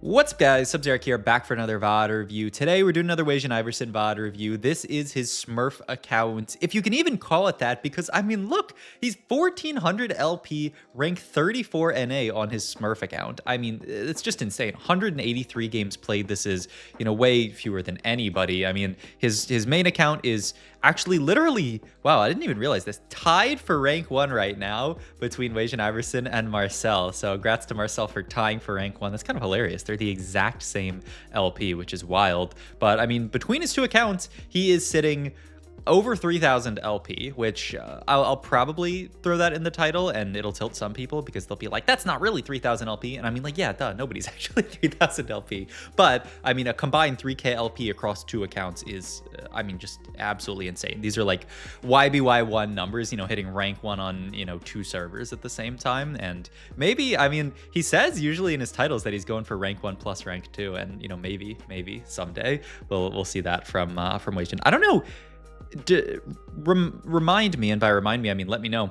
What's up, guys? Sub-Zeric here, back for another VOD review. Today, we're doing another wasianiverson VOD review. This is his Smurf account, if you can even call it that, because, I mean, look, he's 1400 LP, rank 34 NA on his Smurf account. I mean, it's just insane. 183 games played. This is, way fewer than anybody. I mean, his main account is actually literally, wow, I didn't even realize this, tied for rank 1 right now between wasianiverson and Marcel. So congrats to Marcel for tying for rank 1. That's kind of hilarious. They're the exact same LP, which is wild. But I mean, between his two accounts, he is sitting over 3,000 LP, which I'll probably throw that in the title, and it'll tilt some people because they'll be like, that's not really 3,000 LP. And I mean, like, yeah, duh, nobody's actually 3,000 LP. But I mean, a combined 3K LP across two accounts is, I mean, just absolutely insane. These are like YBY1 numbers, hitting rank 1 on, two servers at the same time. And maybe, I mean, he says usually in his titles that he's going for rank 1 plus rank 2. And, maybe someday we'll see that from Wasian. I don't know. Remind me, and by remind me, I mean let me know,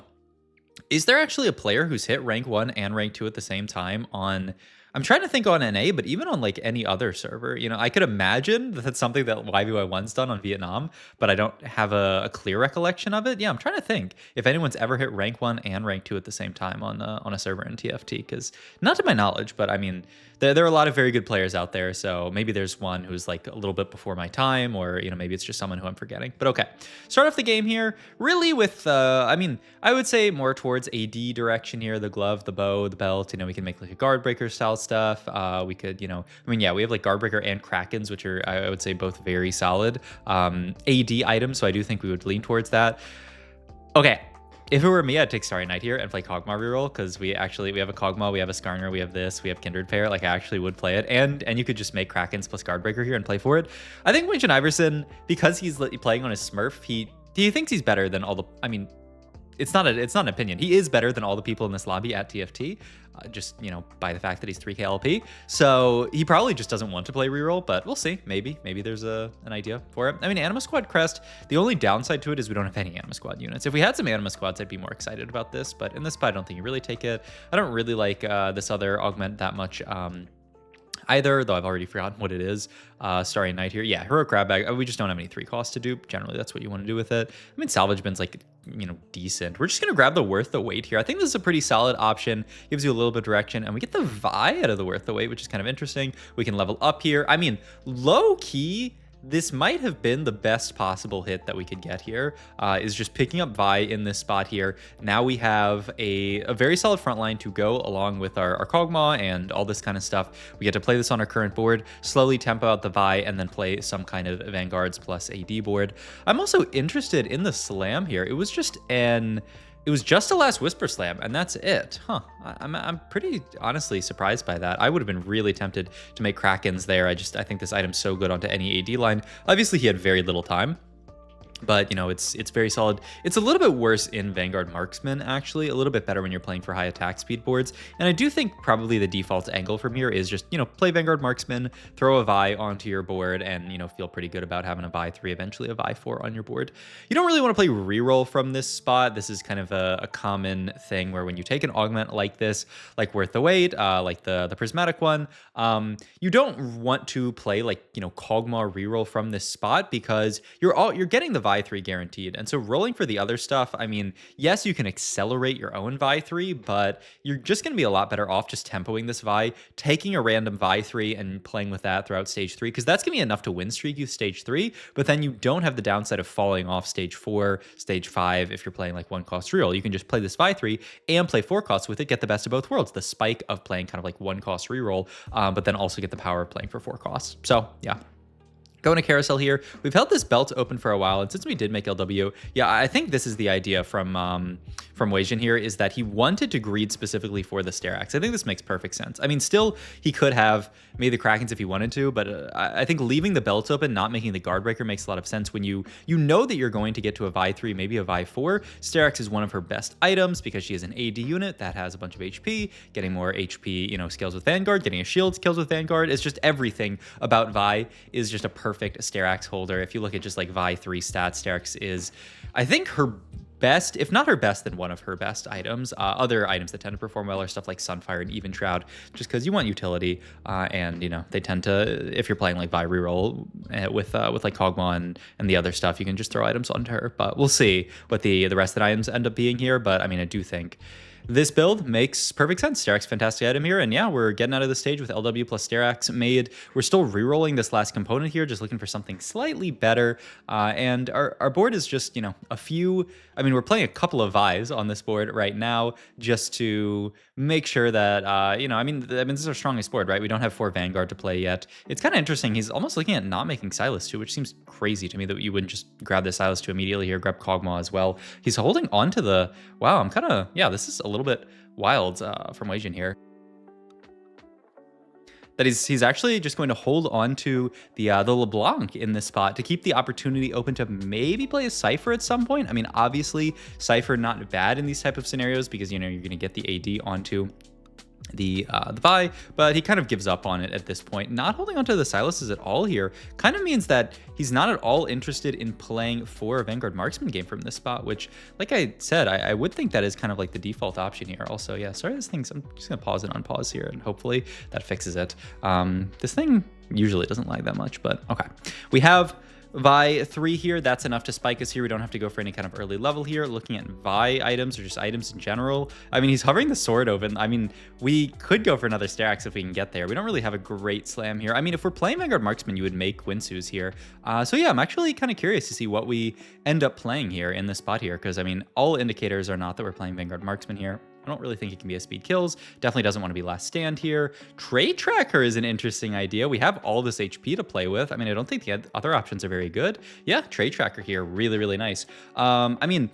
is there actually a player who's hit rank 1 and rank 2 at the same time on, I'm trying to think on NA, but even on like any other server, I could imagine that that's something that YBY1's done on Vietnam, but I don't have a clear recollection of it. Yeah, I'm trying to think if anyone's ever hit rank 1 and rank 2 at the same time on a server in TFT, because not to my knowledge, but I mean, there are a lot of very good players out there, so maybe there's one who's like a little bit before my time, or maybe it's just someone who I'm forgetting. But okay, start off the game here really with I mean, I would say more towards AD direction here. The glove, the bow, the belt, we can make like a guard breaker style stuff. We could, I mean, yeah, we have like guard breaker and krakens, which are, I would say, both very solid AD items, so I do think we would lean towards that. Okay, if it were me, I'd take Starry Night here and play Kog'Maw reroll, because we have a Kog'Maw, we have a Skarner, we have this, we have Kindred Pair. Like, I actually would play it, and you could just make Krakens plus Guardbreaker here and play for it. I think wasianiverson, because he's playing on his Smurf, he thinks he's better than all the, I mean, it's not an opinion. He is better than all the people in this lobby at TFT, just, by the fact that he's 3K LP. So he probably just doesn't want to play reroll, but we'll see. Maybe there's an idea for it. I mean, Anima Squad Crest, the only downside to it is we don't have any Anima Squad units. If we had some Anima Squads, I'd be more excited about this, but in this spot, I don't think you really take it. I don't really like this other Augment that much either, though I've already forgotten what it is. Starry Night here. Yeah, Heroic Grab Bag. We just don't have any 3 costs to dupe. Generally, that's what you want to do with it. I mean, Salvage Bin's like, decent. We're just going to grab the Worth the Wait here. I think this is a pretty solid option. Gives you a little bit of direction, and we get the Vi out of the Worth the Wait, which is kind of interesting. We can level up here. I mean, low key, this might have been the best possible hit that we could get here, is just picking up Vi in this spot here. Now we have a very solid front line to go along with our Kog'Maw and all this kind of stuff. We get to play this on our current board, slowly tempo out the Vi, and then play some kind of Vanguards plus AD board. I'm also interested in the Slam here. It was just a last Whisper Slam, and that's it. Huh. I'm pretty honestly surprised by that. I would have been really tempted to make Krakens there. I think this item's so good onto any AD line. Obviously, he had very little time, but it's very solid. It's a little bit worse in Vanguard Marksman, actually. A little bit better when you're playing for high attack speed boards. And I do think probably the default angle from here is just, play Vanguard Marksman, throw a Vi onto your board, and, feel pretty good about having a Vi 3, eventually a Vi 4 on your board. You don't really want to play reroll from this spot. This is kind of a common thing where when you take an augment like this, like Worth the Wait, like the prismatic one, you don't want to play like, Kog'Maw reroll from this spot, because you're getting the Vi 3 guaranteed. And so rolling for the other stuff, I mean, yes, you can accelerate your own Vi 3, but you're just going to be a lot better off just tempoing this Vi, taking a random Vi 3 and playing with that throughout stage 3, because that's going to be enough to win streak you stage 3, but then you don't have the downside of falling off stage 4, stage 5 if you're playing like 1 cost reroll. You can just play this Vi 3 and play 4 costs with it, get the best of both worlds, the spike of playing kind of like 1 cost reroll, but then also get the power of playing for 4 costs. So yeah. Going to carousel here. We've held this belt open for a while, and since we did make LW, yeah, I think this is the idea from Wasian here, is that he wanted to greed specifically for the Sterax. I think this makes perfect sense. I mean, still, he could have made the Krakens if he wanted to, but I think leaving the belt open, not making the guard breaker, makes a lot of sense when you know that you're going to get to a Vi 3, maybe a Vi 4. Sterax is one of her best items because she is an AD unit that has a bunch of HP, getting more HP, scales with Vanguard, getting a shield skills with Vanguard. It's just everything about Vi is just a perfect Sterax holder. If you look at just like Vi 3 stats, Sterax is, I think her best, if not her best, then one of her best items. Other items that tend to perform well are stuff like Sunfire and Even Shroud, just because you want utility, and you know they tend to, if you're playing like Vi Reroll with like Kog'Maw and the other stuff, you can just throw items onto her. But we'll see what the rest of the items end up being here. But I mean, I do think this build makes perfect sense. Sterak's fantastic item here, and yeah, we're getting out of the stage with LW plus Sterak's made. We're still re-rolling this last component here, just looking for something slightly better. And our board is just, you know, a few. I mean, we're playing a couple of Vi's on this board right now, just to make sure that, you know, I mean, this is our strongest board, right? We don't have 4 Vanguard to play yet. It's kind of interesting. He's almost looking at not making Silas 2, which seems crazy to me that you wouldn't just grab the Silas 2 immediately here, grab Kog'Maw as well. He's holding on to the, wow, I'm kind of, yeah, this is a little bit wild from Wasian here. That he's actually just going to hold on to the LeBlanc in this spot to keep the opportunity open to maybe play a Cypher at some point. I mean, obviously, Cypher not bad in these type of scenarios because, you know, you're going to get the AD onto the Vi, but he kind of gives up on it at this point. Not holding onto the Silas's at all here kind of means that he's not at all interested in playing for a Vanguard Marksman game from this spot, which, like I said, I would think that is kind of like the default option here. Also, yeah, sorry, I'm just gonna pause it on pause here, and hopefully that fixes it. This thing usually doesn't lag that much, but okay. We have Vi 3 here, that's enough to spike us here. We don't have to go for any kind of early level here. Looking at Vi items or just items in general, I mean, he's hovering the sword open. I mean, we could go for another Starax if we can get there. We don't really have a great slam here. I mean, if we're playing Vanguard Marksman, you would make Winsu's here. So yeah, I'm actually kind of curious to see what we end up playing here in this spot here, because I mean, all indicators are not that we're playing Vanguard Marksman here. I don't really think it can be a speed kills. Definitely doesn't want to be last stand here. Trade Tracker is an interesting idea. We have all this HP to play with. I mean, I don't think the other options are very good. Yeah, Trade Tracker here, really, really nice. I mean,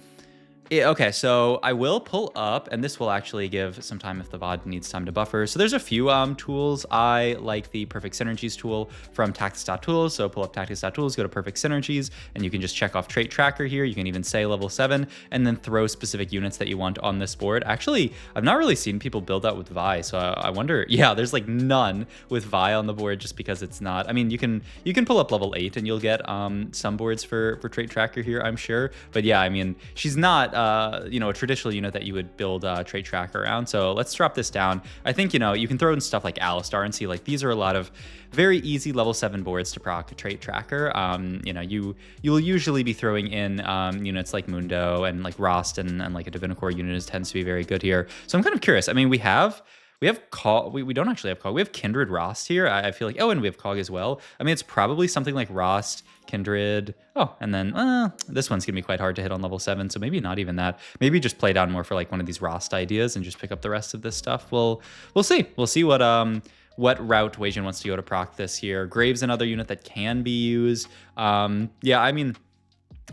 okay, so I will pull up, and this will actually give some time if the VOD needs time to buffer. So there's a few tools. I like the Perfect Synergies tool from Tactics.tools. So pull up Tactics.tools, go to Perfect Synergies, and you can just check off Trait Tracker here. You can even say level 7, and then throw specific units that you want on this board. Actually, I've not really seen people build that with Vi, so I wonder, yeah, there's like none with Vi on the board just because it's not. I mean, you can pull up level 8, and you'll get some boards for Trait Tracker here, I'm sure. But yeah, I mean, she's not you know, a traditional unit that you would build Trait Tracker around. So let's drop this down. I think, you know, you can throw in stuff like Alistar and see like these are a lot of very easy level 7 boards to proc Trait Tracker. You know, you'll usually be throwing in units like Mundo and like Rost and like a Divinicore unit tends to be very good here. So I'm kind of curious. I mean, we don't actually have Cog. We have Kindred Rost here. I feel like, oh, and we have Cog as well. I mean, it's probably something like Rost, Kindred. Oh, and then this one's gonna be quite hard to hit on level 7, so maybe not even that. Maybe just play down more for like one of these Rost ideas and just pick up the rest of this stuff. We'll see. We'll see what route Wasian wants to go to proc this here. Graves another unit that can be used. Yeah, I mean,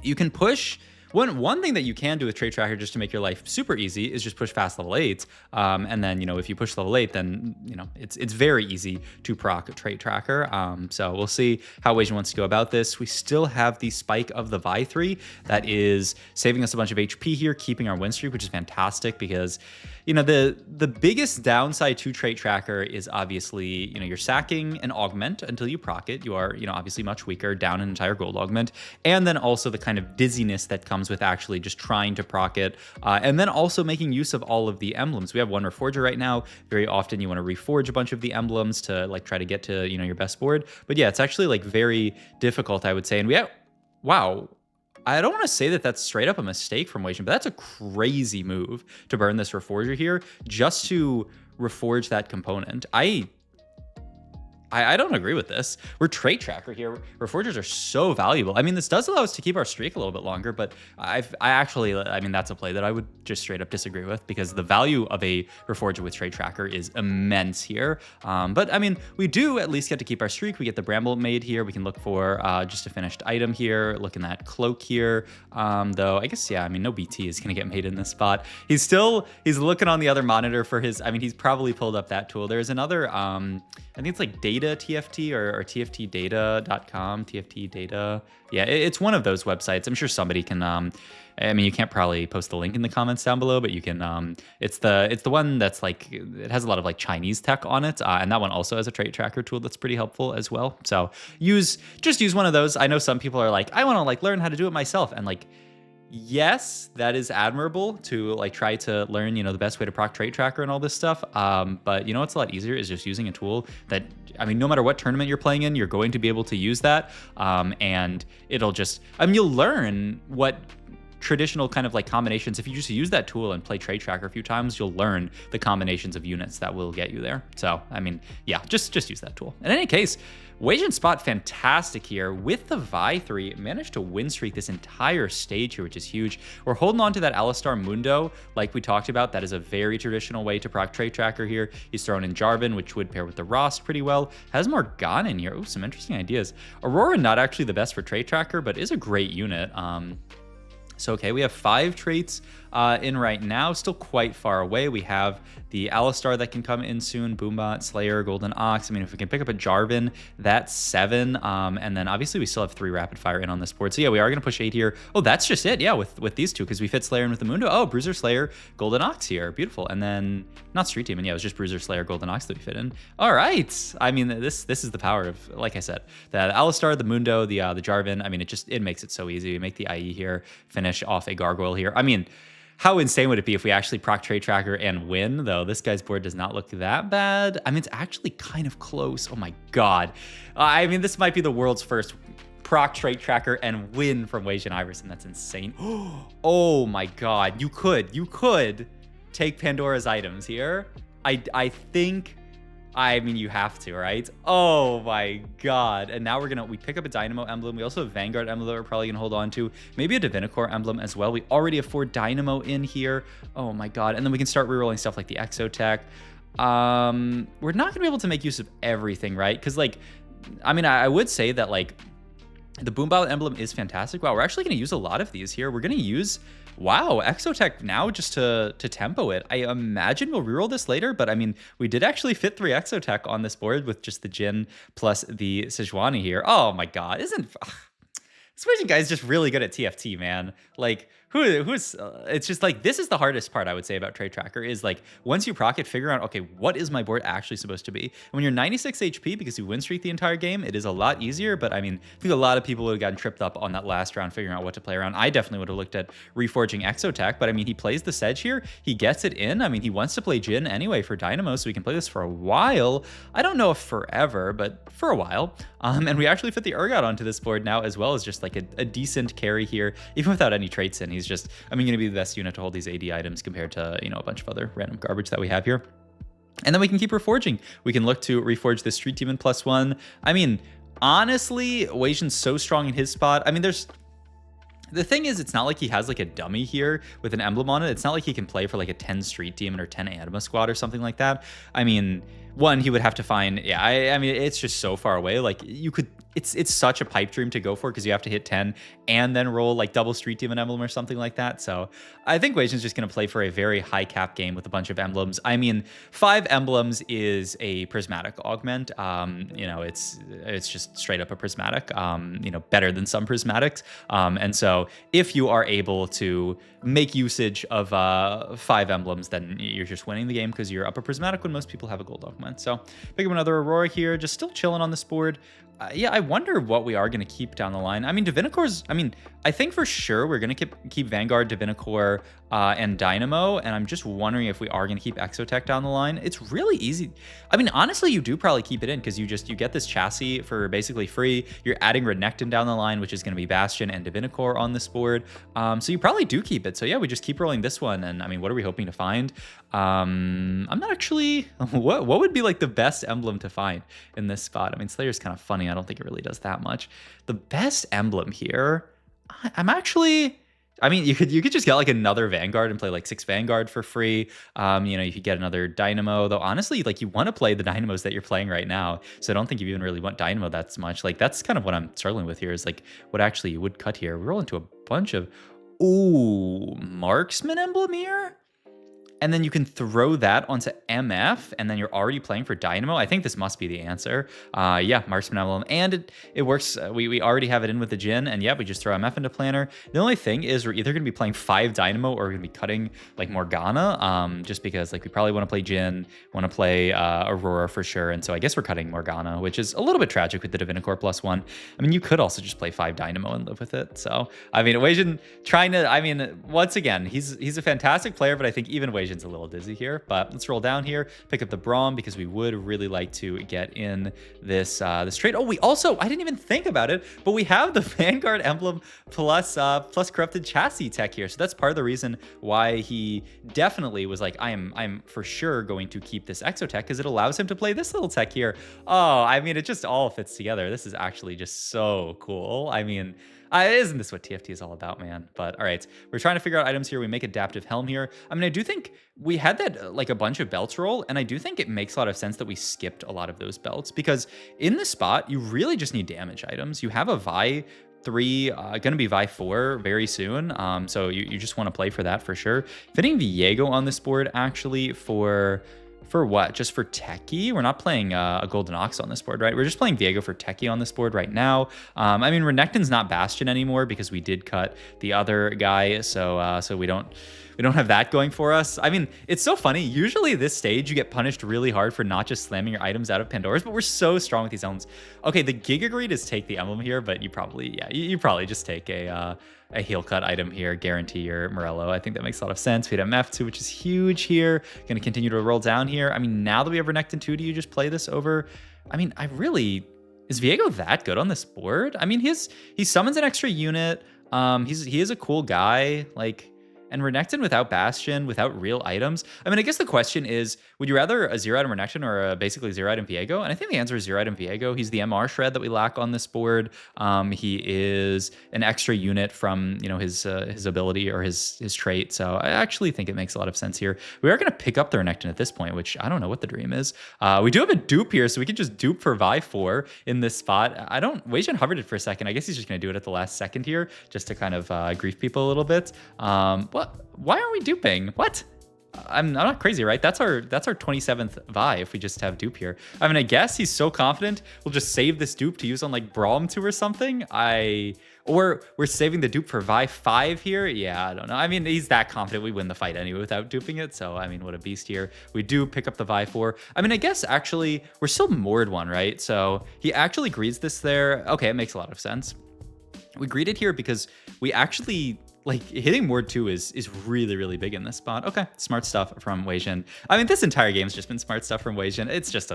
you can push. One thing that you can do with Trait Tracker just to make your life super easy is just push fast level 8. And then, you know, if you push level 8, then, you know, it's very easy to proc Trait Tracker. So we'll see how Wasian wants to go about this. We still have the spike of the Vi 3 that is saving us a bunch of HP here, keeping our win streak, which is fantastic because, you know, the biggest downside to Trait Tracker is obviously, you know, you're sacking an augment until you proc it. You are, you know, obviously much weaker, down an entire gold augment. And then also the kind of dizziness that comes with actually just trying to proc it. And then also making use of all of the emblems. We have one Reforger right now. Very often you want to reforge a bunch of the emblems to like try to get to, you know, your best board. But yeah, it's actually like very difficult, I would say. And we have, wow. I don't want to say that that's straight up a mistake from Wasian, but that's a crazy move to burn this Reforger here just to reforge that component. I don't agree with this. We're Trait Tracker here. Reforgers are so valuable. I mean, this does allow us to keep our streak a little bit longer, but I mean, that's a play that I would just straight up disagree with because the value of a Reforger with Trait Tracker is immense here. But I mean, we do at least get to keep our streak. We get the Bramble made here. We can look for just a finished item here. Look in that cloak here. Though I guess, yeah, I mean, no BT is going to get made in this spot. He's looking on the other monitor for his, I mean, he's probably pulled up that tool. There's another, I think it's like Data TFT or tftdata.com, TFT data. Yeah, it's one of those websites. I'm sure somebody can, I mean, you can't probably post the link in the comments down below, but you can, it's the one that's like, it has a lot of like Chinese tech on it. And that one also has a Trait Tracker tool that's pretty helpful as well. So just use one of those. I know some people are like, I want to like learn how to do it myself. And like, yes, that is admirable to like try to learn, the best way to proc trait tracker and all this stuff. But what's a lot easier is just using a tool that, I mean, no matter what tournament you're playing in, you're going to be able to use that. And it'll just, I mean, you'll learn what traditional kind of like combinations. If you just use that tool and play trait tracker a few times, you'll learn the combinations of units that will get you there. So, I mean, yeah, just use that tool. In any case, Wasian spot fantastic here with the Vi 3, managed to win streak this entire stage here, which is huge. We're holding on to that Alistar Mundo, like we talked about. That is a very traditional way to proc trait tracker here. He's thrown in Jarvan, which would pair with the Rost pretty well. Has Morgana in here. Ooh, some interesting ideas. Aurora, not actually the best for trait tracker, but is a great unit. So, okay, we have 5 traits in right now, still quite far away. We have the Alistar that can come in soon, Boombot, Slayer, Golden Ox. I mean, if we can pick up a Jarvan, that's 7. And then obviously we still have 3 rapid fire in on this board. So yeah, we are going to push 8 here. Oh, that's just it. Yeah, with these two, because we fit Slayer in with the Mundo. Oh, Bruiser, Slayer, Golden Ox here. Beautiful. And then not Street Team. And yeah, it was just Bruiser, Slayer, Golden Ox that we fit in. All right. I mean, this is the power of, like I said, the Alistar, the Mundo, the Jarvan. I mean, it makes it so easy. We make the IE here, finish off a Gargoyle here. I mean, how insane would it be if we actually proc trait tracker and win, though? This guy's board does not look that bad. I mean, it's actually kind of close. Oh my God. I mean, this might be the world's first proc trait tracker and win from wasianiverson. That's insane. Oh my God. You could take Pandora's items here. I think, I mean, you have to, right? Oh my God. And now we pick up a Dynamo emblem. We also have Vanguard emblem that we're probably gonna hold on to. Maybe a Divinicore emblem as well. We already have 4 Dynamo in here. Oh my God. And then we can start rerolling stuff like the Exotech. We're not gonna be able to make use of everything, right? Because like, I mean, I would say that like the Boombot emblem is fantastic. Wow, we're actually gonna use a lot of these here. We're gonna use, wow, Exotech now just to tempo it. I imagine we'll reroll this later, but I mean, we did actually fit 3 Exotech on this board with just the Jhin plus the Sejuani here. Oh my God, this Wasian guy is just really good at TFT, man. Like, who's it's just like, this is the hardest part I would say about trait tracker is like, once you proc it, figure out, okay, what is my board actually supposed to be? When you're 96 HP because you win streak the entire game, it is a lot easier, but I mean, I think a lot of people would have gotten tripped up on that last round figuring out what to play around. I definitely would have looked at reforging Exotech, but I mean, he plays the Sedge here, he gets it in. I mean, he wants to play Jhin anyway for Dynamo, so we can play this for a while. I don't know if forever, but for a while. And we actually fit the Urgot onto this board now, as well as just like a decent carry here, even without any traits in. He's just, I mean, going to be the best unit to hold these AD items compared to, a bunch of other random garbage that we have here. And then we can keep reforging. We can look to reforge the Street Demon +1. I mean, honestly, Wasian's so strong in his spot. I mean, the thing is, it's not like he has like a dummy here with an emblem on it. It's not like he can play for like a 10 Street Demon or 10 Anima Squad or something like that. I mean, one, he would have to find, yeah, I mean, it's just so far away. Like, you could, it's such a pipe dream to go for because you have to hit 10 and then roll like double Street Demon emblem or something like that. So I think Wasian's just going to play for a very high cap game with a bunch of emblems. I mean, 5 emblems is a prismatic augment. It's just straight up a prismatic, better than some prismatics. And so if you are able to make usage of 5 emblems, then you're just winning the game because you're up a prismatic when most people have a gold augment. So pick up another Aurora here, just still chilling on this board. Yeah, I wonder what we are going to keep down the line. I mean, Divinicore's, I think for sure we're going to keep Vanguard, Divinicore, and Dynamo, and I'm just wondering if we are going to keep Exotech down the line. It's really easy. I mean, honestly, you do probably keep it in because you get this chassis for basically free. You're adding Renekton down the line, which is going to be Bastion and Divinicore on this board. So you probably do keep it. So yeah, we just keep rolling this one, and I mean, what are we hoping to find? I'm not actually, what would be like the best emblem to find in this spot? I mean, Slayer's kind of funny. I don't think it really does that much. The best emblem here, I'm actually, I mean, you could just get like another Vanguard and play like 6 Vanguard for free. You could get another Dynamo, though honestly, like you want to play the Dynamos that you're playing right now. So I don't think you even really want Dynamo that much. Like that's kind of what I'm struggling with here is like what actually you would cut here. We roll into a bunch of, ooh, Marksman emblem here? and then you can throw that onto MF, and then you're already playing for Dynamo. I think this must be the answer. Yeah, Marksman Emblem, and it works. We already have it in with the Jin, and yeah, we just throw MF into Planner. The only thing is we're either going to be playing 5 Dynamo or we're going to be cutting like Morgana, just because like we probably want to play Jin, want to play Aurora for sure, and so I guess we're cutting Morgana, which is a little bit tragic with the Divinicore +1. I mean, you could also just play 5 Dynamo and live with it. So I mean, Weijin trying to. I mean, once again, he's a fantastic player, but I think even Weijin's a little dizzy here. But let's roll down here, pick up the Braum because we would really like to get in this this trade. Oh, we also, I didn't even think about it, but we have the Vanguard emblem plus corrupted chassis tech here. So that's part of the reason why he definitely was like, I'm for sure going to keep this exo tech, because it allows him to play this little tech here. Oh, I mean, it just all fits together. This is actually just so cool. I mean, isn't this what TFT is all about, man? But all right, we're trying to figure out items here. We make adaptive helm here. I mean, I do think we had that like a bunch of belts roll, and I do think it makes a lot of sense that we skipped a lot of those belts, because in this spot, you really just need damage items. You have a Vi 3, gonna be Vi 4 very soon. So you just want to play for that for sure. Fitting Viego on this board actually for what? Just for Techie? We're not playing a Golden Ox on this board, right? We're just playing Viego for Techie on this board right now. I mean, Renekton's not Bastion anymore because we did cut the other guy, so we don't have that going for us. I mean, it's so funny. Usually this stage, you get punished really hard for not just slamming your items out of Pandora's, but we're so strong with these emblems. Okay, the Giga Greed is take the emblem here, but you probably, yeah, you probably just take a heel cut item here, guarantee your Morello. I think that makes a lot of sense. We have MF2, which is huge here. Going to continue to roll down here. I mean, now that we have Renekton 2, do you just play this over? I mean, is Viego that good on this board? I mean, he summons an extra unit. He is a cool guy. Like, and Renekton without Bastion, without real items. I mean, I guess the question is, would you rather a 0-item Renekton or a basically 0-item Viego? And I think the answer is 0-item Viego. He's the MR shred that we lack on this board. He is an extra unit from, you know, his ability or his trait. So I actually think it makes a lot of sense here. We are going to pick up the Renekton at this point, which I don't know what the dream is. We do have a dupe here, so we can just dupe for Vi 4 in this spot. Weijin hovered it for a second. I guess he's just going to do it at the last second here, just to kind of grief people a little bit. Why aren't we duping? What? I'm not crazy, right? That's our 27th Vi if we just have dupe here. I mean, I guess he's so confident we'll just save this dupe to use on like Braum 2 or something. Or we're saving the dupe for Vi 5 here. Yeah, I don't know. I mean, he's that confident we win the fight anyway without duping it. So, I mean, what a beast here. We do pick up the Vi 4. I mean, I guess actually we're still moored one, right? So he actually greets this there. Okay, it makes a lot of sense. We greeted here because we actually, like, hitting Ward 2 is really, really big in this spot. Okay, smart stuff from Weijin. I mean, this entire game's just been smart stuff from Weijin. It's just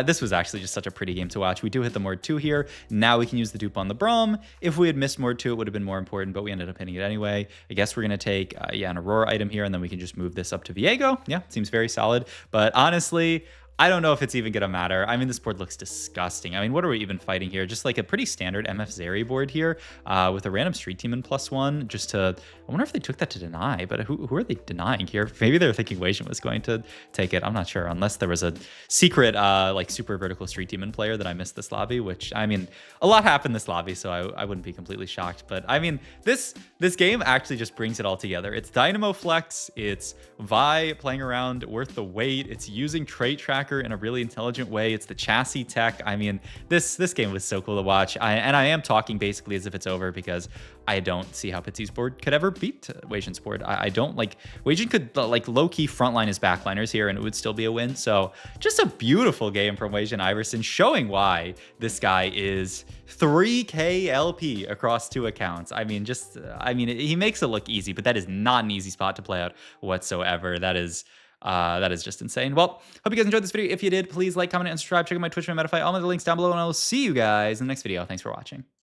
this was actually just such a pretty game to watch. We do hit the Ward 2 here. Now we can use the dupe on the Braum. If we had missed Ward 2, it would have been more important, but we ended up hitting it anyway. I guess we're going to take, an Aurora item here, and then we can just move this up to Viego. Yeah, seems very solid. But honestly, I don't know if it's even going to matter. I mean, this board looks disgusting. I mean, what are we even fighting here? Just like a pretty standard MF Zeri board here with a random street team in +1 just to... I wonder if they took that to deny, but who are they denying here? Maybe they're thinking Weijin was going to take it. I'm not sure, unless there was a secret like super vertical street demon player that I missed this lobby, which, I mean, a lot happened this lobby, so I wouldn't be completely shocked. But I mean, this game actually just brings it all together. It's Dynamo Flex, it's Vi playing around worth the wait, it's using Trait Tracker in a really intelligent way, it's the chassis tech. I mean, this game was so cool to watch. And I am talking basically as if it's over because I don't see how Pitsy's board could ever beat Weijin's board. I don't like... Weijin could like low-key frontline his backliners here and it would still be a win. So just a beautiful game from wasianiverson, showing why this guy is 3K LP across 2 accounts. I mean, he makes it look easy, but that is not an easy spot to play out whatsoever. That is just insane. Well, hope you guys enjoyed this video. If you did, please like, comment, and subscribe. Check out my Twitch and Metafy. All my links down below, and I will see you guys in the next video. Thanks for watching.